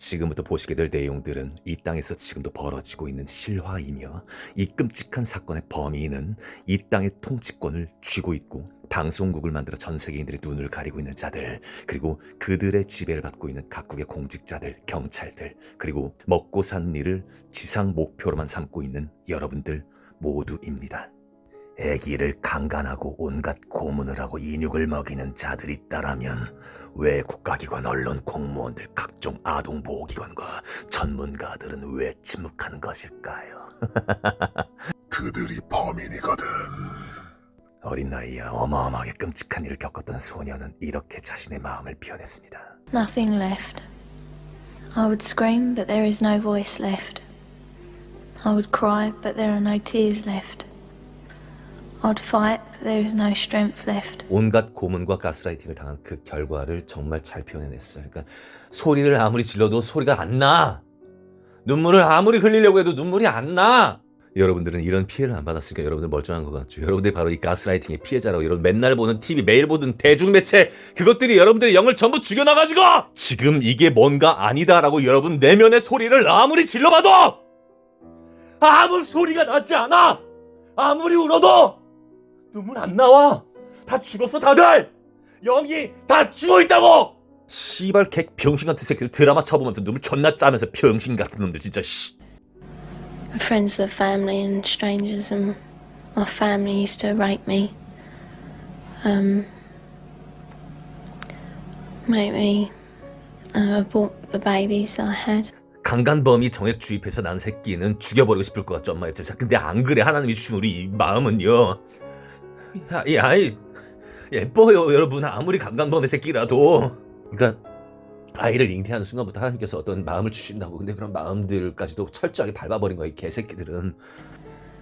지금부터 보시게 될 내용들은 이 땅에서 지금도 벌어지고 있는 실화이며 이 끔찍한 사건의 범인은 이 땅의 통치권을 쥐고 있고 방송국을 만들어 전 세계인들의 눈을 가리고 있는 자들, 그리고 그들의 지배를 받고 있는 각국의 공직자들, 경찰들, 그리고 먹고 사는 일을 지상 목표로만 삼고 있는 여러분들 모두입니다. 애기를 강간하고 온갖 고문을 하고 인육을 먹이는 자들이 있다라면 왜 국가기관, 언론, 공무원들, 각종 아동보호기관과 전문가들은 왜 침묵하는 것일까요? 그들이 범인이거든. 어린 나이에 어마어마하게 끔찍한 일을 겪었던 소녀는 이렇게 자신의 마음을 표현했습니다. Nothing left. I would scream, but there is no voice left. I would cry, but there are no tears left. I'd fight, but there is no strength left. 온갖 고문과 가스라이팅을 당한 그 결과를 정말 잘 표현해냈어요. 그러니까 소리를 아무리 질러도 소리가 안 나. 눈물을 아무리 흘리려고 해도 눈물이 안 나. 여러분들은 이런 피해를 안 받았으니까 여러분들 멀쩡한 것 같죠. 여러분들이 바로 이 가스라이팅의 피해자라고. 여러분 맨날 보는 TV, 매일 보는 대중매체, 그것들이 여러분들의 영을 전부 죽여놔가지고 지금 이게 뭔가 아니다라고 여러분 내면의 소리를 아무리 질러봐도 아무 소리가 나지 않아. 아무리 울어도 눈물 안 나와. 다 죽었어 다들. 영이 다 죽어있다고. 씨발 개 병신 같은 새끼들 드라마 쳐보면서 눈물 존나 짜면서 병신 같은 놈들 진짜 씨. Friends of family and strangers, and my family used to rape me. Make me abort the babies I had. 강간범이 정액 주입해서 난 새끼는 죽여버리고 싶을 것 같죠, 엄마 입장에서. 근데 안 그래. 하나님이 주신 우리 마음은요. 이 아이 예뻐요, 여러분. 아무리 강간범의 새끼라도. 그러니까 아이를 잉태하는 순간부터 하나님께서 어떤 마음을 주신다고. 근데 그런 마음들까지도 철저하게 밟아버린 거야, 이 개새끼들은.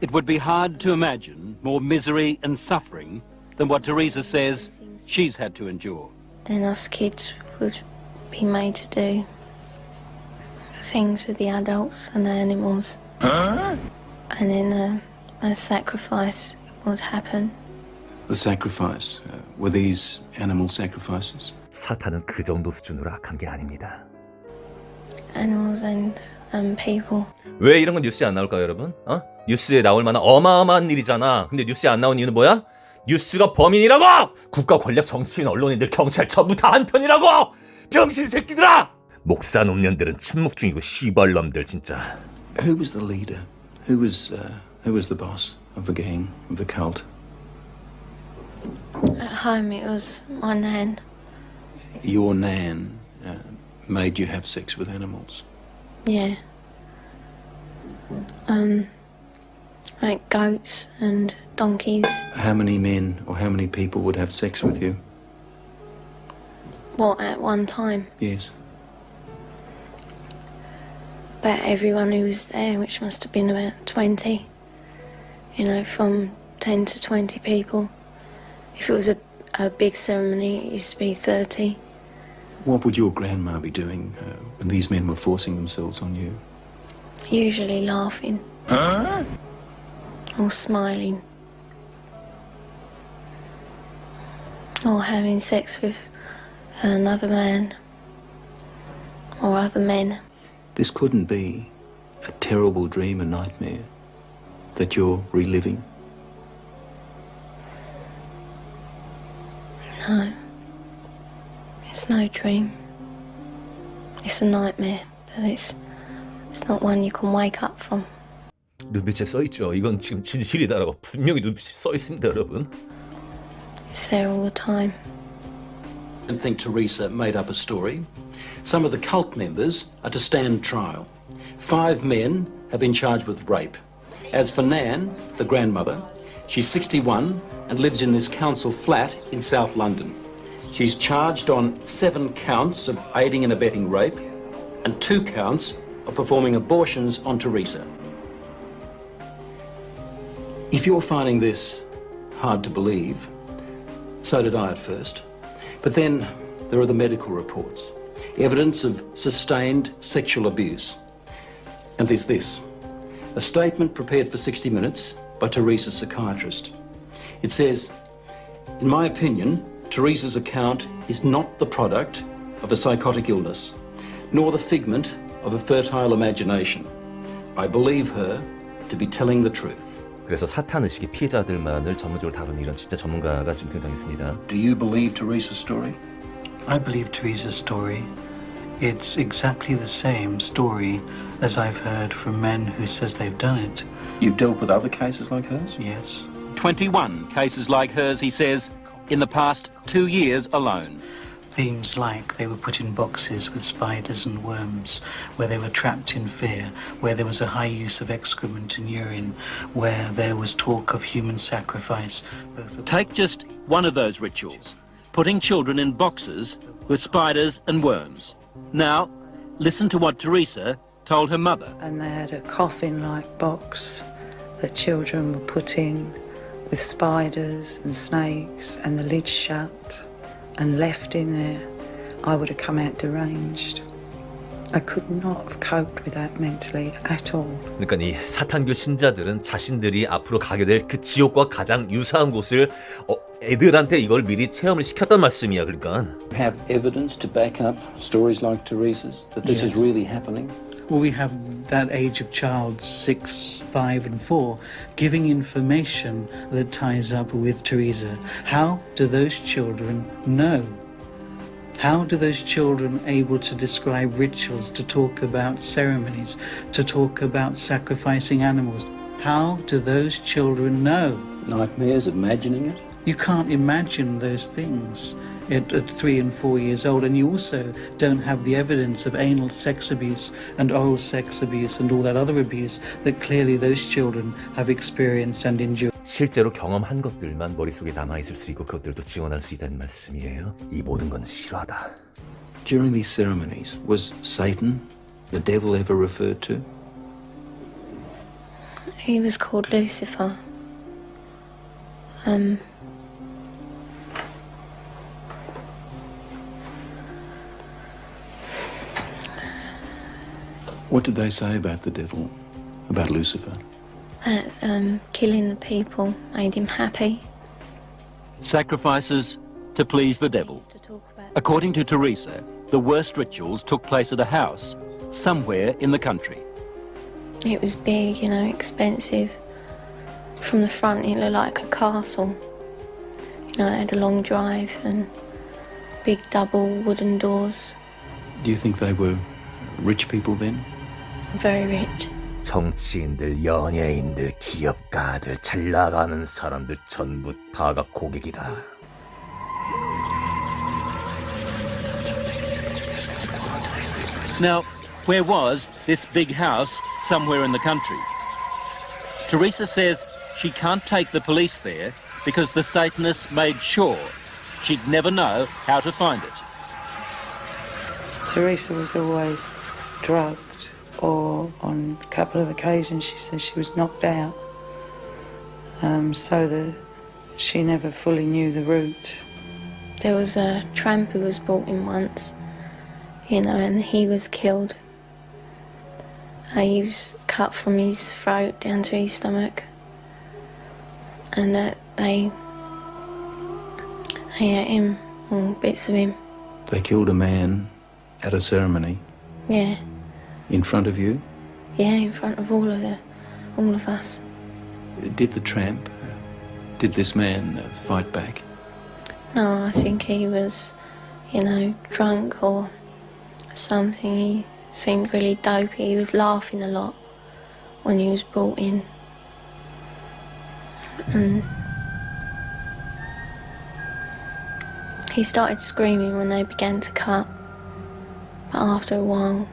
It would be hard to imagine more misery and suffering than what Teresa says she's had to endure. Then us kids would be made to do things with the adults and the animals. And then a sacrifice would happen. The sacrifice, were these animal sacrifices? 사탄은 그 정도 수준으로 악한 게 아닙니다. Animals and people. 왜 이런 건 뉴스에 안 나올까요, 여러분? 뉴스에 나올 만한 어마어마한 일이잖아. 근데 뉴스에 안 나온 이유는 뭐야? 뉴스가 범인이라고! 국가 권력, 정치인, 언론인들, 경찰 전부 다 한편이라고! 병신 새끼들아! 목사 놈년들은 침묵 중이고 씨발놈들 진짜. Who was the leader? Who was the boss of the gang, of the cult? At home it was my nan. Your nan made you have sex with animals. Yeah. Like goats and donkeys. How many men or how many people would have sex with you? What, at one time? Yes. About everyone who was there, which must have been about 20. You know, from 10 to 20 people. If it was a big ceremony, it used to be 30. What would your grandma be doing when these men were forcing themselves on you? Usually laughing. Or smiling. Or having sex with another man. Or other men. This couldn't be a terrible dream, a nightmare that you're reliving. No. It's no dream. It's a nightmare, but it's not one you can wake up from. 눈빛에 써있죠. 이건 지금 진실이다라고 분명히 눈빛에 써있습니다, 여러분. It's there all the time. I don't think Teresa made up a story. Some of the cult members are to stand trial. 5 men have been charged with rape. As for Nan, the grandmother, she's 61 and lives in this council flat in South London. She's charged on 7 counts of aiding and abetting rape and 2 counts of performing abortions on Teresa. If you're finding this hard to believe, so did I at first. But then there are the medical reports, evidence of sustained sexual abuse. And there's this, a statement prepared for 60 Minutes by Teresa's psychiatrist. It says, in my opinion, Teresa's account is not the product of a psychotic illness, nor the figment of a fertile imagination. I believe her to be telling the truth. 그래서 사탄 의식의 피해자들만을 전문적으로 다루는 이런 진짜 전문가가 지금 등장했습니다. Do you believe Teresa's story? I believe Teresa's story. It's exactly the same story as I've heard from men who says they've done it. You've dealt with other cases like hers? Yes. 21 cases like hers, he says, in the past 2 years alone. Themes like they were put in boxes with spiders and worms, where they were trapped in fear, where there was a high use of excrement and urine, where there was talk of human sacrifice. Take just one of those rituals, putting children in boxes with spiders and worms. Now, listen to what Teresa told her mother. And they had a coffin-like box that children were put in with spiders and snakes and the lid shut and left in there. I would have come out deranged. I could not have coped with that mentally at all. 그러니까 이 사탄교 신자들은 자신들이 앞으로 가게 될 그 지옥과 가장 유사한 곳을 애들한테 이걸 미리 체험을 시켰단 말씀이야. 그러니까 Have evidence to back up stories like Teresa's, that this is really happening? Well, we have that age of child, 6, 5 and 4, giving information that ties up with Teresa. How do those children know? How do those children able to describe rituals, to talk about ceremonies, to talk about sacrificing animals? How do those children know? Nightmares, imagining it? You can't imagine those things at 3 and 4 years old, and you also don't have the evidence of anal sex abuse and oral sex abuse and all that other abuse that clearly those children have experienced and endured. 실제로 경험한 것들만 머릿속에 남아있을 수 있고 그것들도 지원할 수 있다는 말씀이에요. 이 모든 건 실화다. During these ceremonies, was Satan, the devil, ever referred to? He was called Lucifer. What did they say about the devil, about Lucifer? That killing the people made him happy. Sacrifices to please the devil. To talk about According to Teresa, the worst rituals took place at a house somewhere in the country. it was big, you know, expensive. From the front, it looked like a castle. You know, it had a long drive and big double wooden doors. Do you think they were rich people then? Very rich. 정치인들, 연예인들, 기업가들, 잘 나가는 사람들 전부 다가 고객이다. Now, where was this big house somewhere in the country? Teresa says she can't take the police there because the Satanists made sure she'd never know how to find it. Teresa was always drugged, or on a couple of occasions she said she was knocked out, so that she never fully knew the route. There was a tramp who was brought in once, you know, and he was killed. He was cut from his throat down to his stomach, and they ate him, or bits of him. They killed a man at a ceremony Yeah, in front of you. yeah, in front of all of us. Did the tramp, did this man fight back? No, I think he was, you know, drunk or something. He seemed really dopey. He was laughing a lot when he was brought in. And he started screaming when they began to cut. But after a while,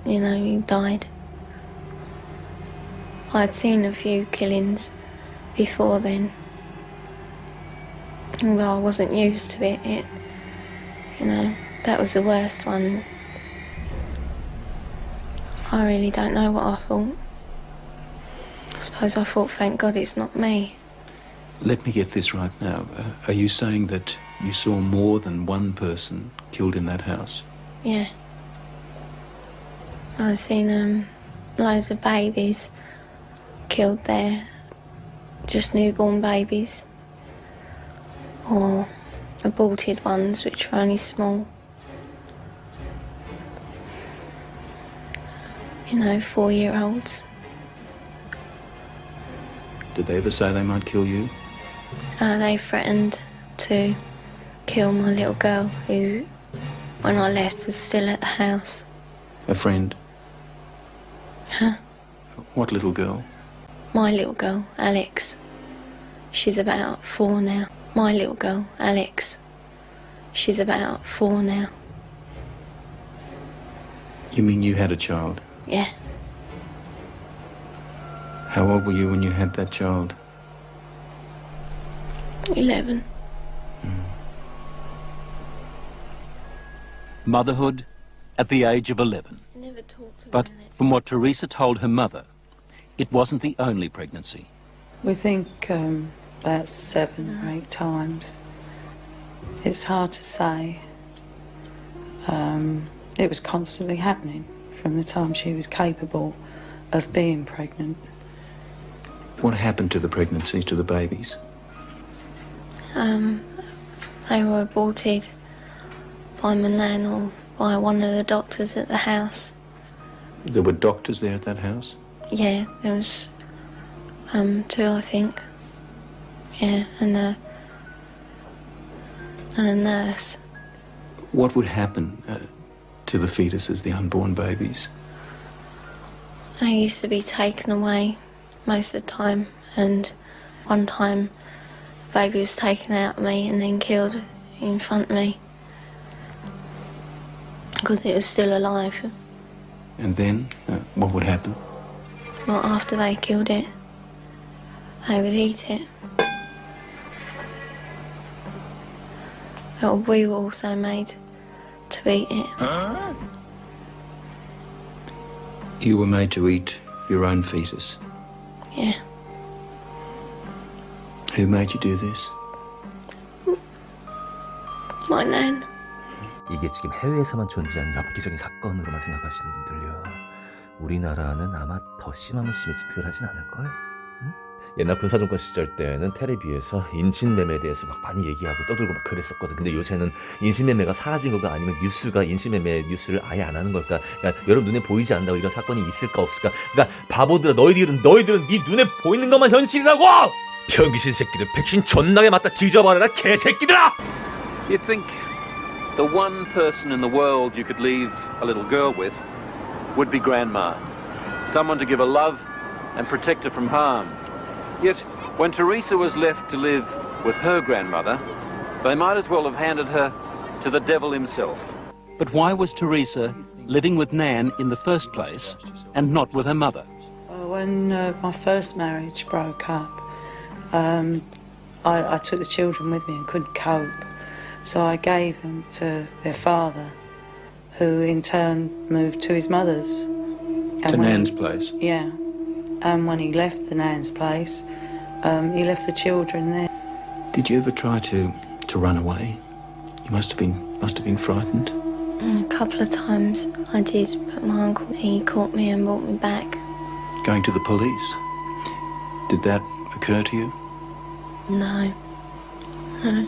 you know, he died. I'd seen a few killings before then. Although I wasn't used to it, you know, that was the worst one. I really don't know what I thought. I suppose I thought, thank God it's not me. Let me get this right now. Are you saying that you saw more than one person killed in that house? Yeah. I've seen loads of babies killed there, just newborn babies, or aborted ones which were only small. you know, 4-year-olds. Did they ever say they might kill you? They threatened to kill my little girl, who, when I left, was still at the house. A friend? Huh? What little girl? My little girl, Alex. She's about 4 now. My little girl, Alex. She's about 4 now. You mean you had a child? Yeah. How old were you when you had that child? 11. Motherhood at the age of 11. Never talked But about it. from what Teresa told her mother, it wasn't the only pregnancy. We think about 7 or 8 times. It's hard to say. It was constantly happening from the time she was capable of being pregnant. What happened to the pregnancies, to the babies? They were aborted by my nan or by one of the doctors at the house. There were doctors there at that house? Yeah, there was 2, I think. Yeah, and a nurse. What would happen to the fetuses, the unborn babies? I used to be taken away most of the time, and one time the baby was taken out of me and then killed in front of me because it was still alive. And then, what would happen? Well, after they killed it, they would eat it. But we were also made to eat it. You were made to eat your own fetus. Yeah. Who made you do this? My nan. 이게 지금 해외에서만 존재하는 엽기적인 사건으로만 생각하시는 분들요, 우리나라는 아마 더 심하면 심해지 덜 하진 않을걸? 응? 옛날 군사정권 시절 때는 테레비에서 인신매매에 대해서 막 많이 얘기하고 떠들고 막 그랬었거든. 근데 요새는 인신매매가 사라진 거가 아니면 뉴스가 인신매매 뉴스를 아예 안 하는 걸까? 그러니까 여러분 눈에 보이지 않는다고 이런 사건이 있을까 없을까? 그러니까 바보들아, 너희들은 네 눈에 보이는 것만 현실이라고! 병기신 새끼들, 백신 존나게 맞다 뒤져버려라 개새끼들아! You'd think the one person in the world you could leave a little girl with would be Grandma. Someone to give her love and protect her from harm. Yet, when Teresa was left to live with her grandmother, they might as well have handed her to the devil himself. But why was Teresa living with Nan in the first place and not with her mother? When my first marriage broke up, I took the children with me and couldn't cope. So I gave them to their father, who in turn moved to his mother's. To Nan's place? Yeah. And when he left the Nan's place, he left the children there. Did you ever try to run away? You must have been frightened. A couple of times I did, but my uncle, he caught me and brought me back. Going to the police? Did that occur to you? No. No.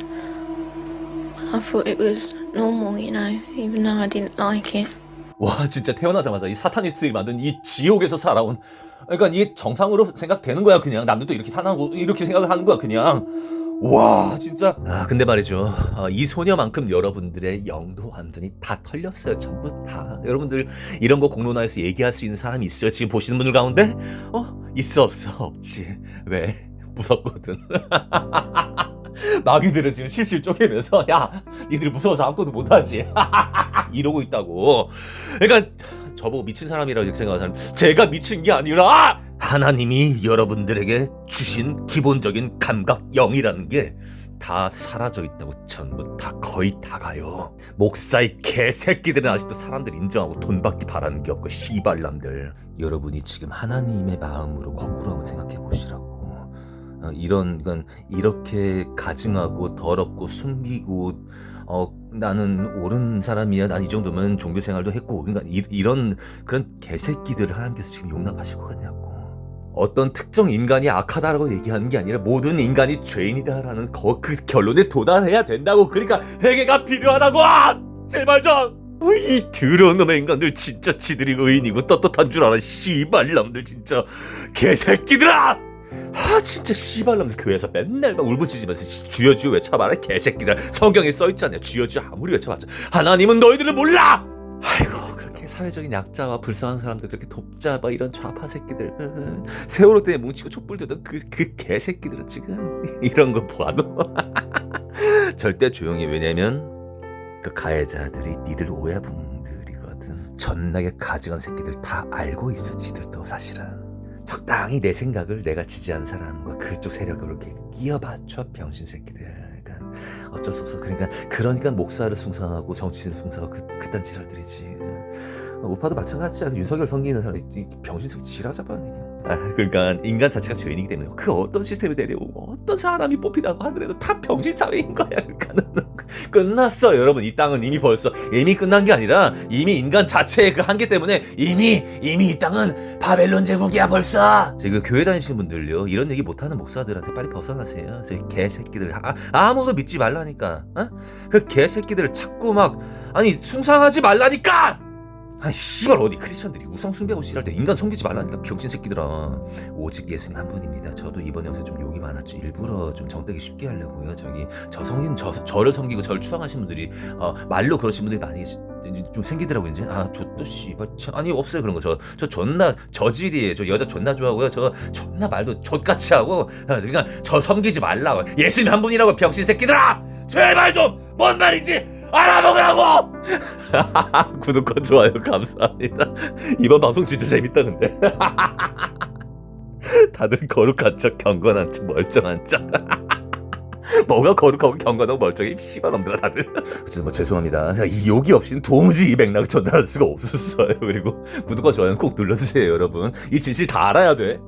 I thought it was normal, you know, even though I didn't like it. 와, 진짜 태어나자마자 이 사타니스트들이 만든 이 지옥에서 살아온, 그러니까 이게 정상으로 생각되는 거야. 그냥 남들도 이렇게 사나고 이렇게 생각을 하는 거야 그냥. 와, 진짜. 근데 말이죠, 이 소녀만큼 여러분들의 영도 완전히 다 털렸어요. 전부 다. 여러분들 이런 거 공론화해서 얘기할 수 있는 사람이 있어요? 지금 보시는 분들 가운데? 있어 없어? 없지. 왜? 무섭거든. 마귀들은 지금 실실 쪼개면서, 야, 니들 무서워서 아무것도 못하지. 이러고 있다고. 그러니까 저보고 미친 사람이라고 이렇게 생각하는 사람, 제가 미친 게 아니라 하나님이 여러분들에게 주신 기본적인 감각, 영이라는 게 다 사라져 있다고. 전부 다, 거의 다 가요. 목사의 개새끼들은 아직도 사람들 인정하고 돈 받기 바라는 게 없고 씨발남들. 여러분이 지금 하나님의 마음으로 거꾸로 한번 생각해 보시라고. 이렇게 가증하고 더럽고 숨기고, 나는 옳은 사람이야, 난 이 정도면 종교 생활도 했고, 그러니까 이런 그런 개새끼들을 하나님께서 지금 용납하실 것 같냐고. 어떤 특정 인간이 악하다라고 얘기하는 게 아니라 모든 인간이 죄인이다라는 그 결론에 도달해야 된다고. 그러니까 회개가 필요하다고. 제발 좀. 이 더러운 놈의 인간들 진짜 지들이 의인이고 떳떳한 줄 알아. 씨발놈들 진짜 개새끼들아. 진짜 씨발놈들 교회에서 맨날 막 울부짖으면서 주여 주여 외쳐봐라 개새끼들. 성경에 써있잖아요. 주여 주여 아무리 외쳐봤자 하나님은 너희들을 몰라. 아이고 그렇게 사회적인 약자와 불쌍한 사람들 그렇게 돕자 막 이런 좌파 새끼들 세월호 때문에 뭉치고 촛불 들던 그 개새끼들은 지금 이런 거 봐도 절대 조용히. 왜냐면 그 가해자들이 니들 오해붕들이거든. 전나게 가증한 새끼들 다 알고 있어. 지들도 사실은 적당히 내 생각을 내가 지지한 사람과 그쪽 세력을 이렇게 끼어맞춰 병신 새끼들. 그러니까 어쩔 수 없어. 그러니까 목사를 숭상하고 정치인을 숭상하고 그딴 지랄들이지. 우파도 마찬가지야. 윤석열 섬기는 사람 병신 새끼 지랄잡아. 그러니까 인간 자체가 죄인이기 때문에 그 어떤 시스템이 내려오고 어떤 사람이 뽑히다고 하더라도 다 병신 사회인 거야. 그러니까 끝났어 여러분. 이 땅은 이미 벌써 이미 끝난 게 아니라 이미 인간 자체의 그 한계 때문에 이미 이 땅은 바벨론 제국이야 벌써. 지금 교회 다니시는 분들요 이런 얘기 못하는 목사들한테 빨리 벗어나세요. 저 개새끼들 아무도 믿지 말라니까. 그 개새끼들을 자꾸 막 숭상하지 말라니까. 씨발 어디 크리스천들이 우상 숭배하고 씨랄 때 인간 섬기지 말라니까 병신 새끼들아. 오직 예수님 한 분입니다. 저도 이번 영상에 좀 욕이 많았죠. 일부러 좀 정되기 쉽게 하려고요. 저를 섬기고 저를 추앙하신 분들이 말로 그러신 분들이 많이 좀 생기더라고요. 이제 저또 씨발 없어요 그런 거. 저 존나 저질이에요. 저 여자 존나 좋아하고요. 저 존나 말도 족같이 하고. 그러니까 저 섬기지 말라고. 예수님 한 분이라고 병신 새끼들아. 제발 좀 뭔 말인지 알아먹으라고! 구독과 좋아요 감사합니다. 이번 방송 진짜 재밌다 근데. 다들 거룩한 척 경건한 척 멀쩡한 척. 뭐가 거룩하고 경건하고 멀쩡해 씨발놈들아 다들. 진짜 죄송합니다. 이 욕이 없이는 도무지 이 맥락을 전달할 수가 없었어요. 그리고 구독과 좋아요는 꼭 눌러주세요 여러분. 이 진실 다 알아야 돼.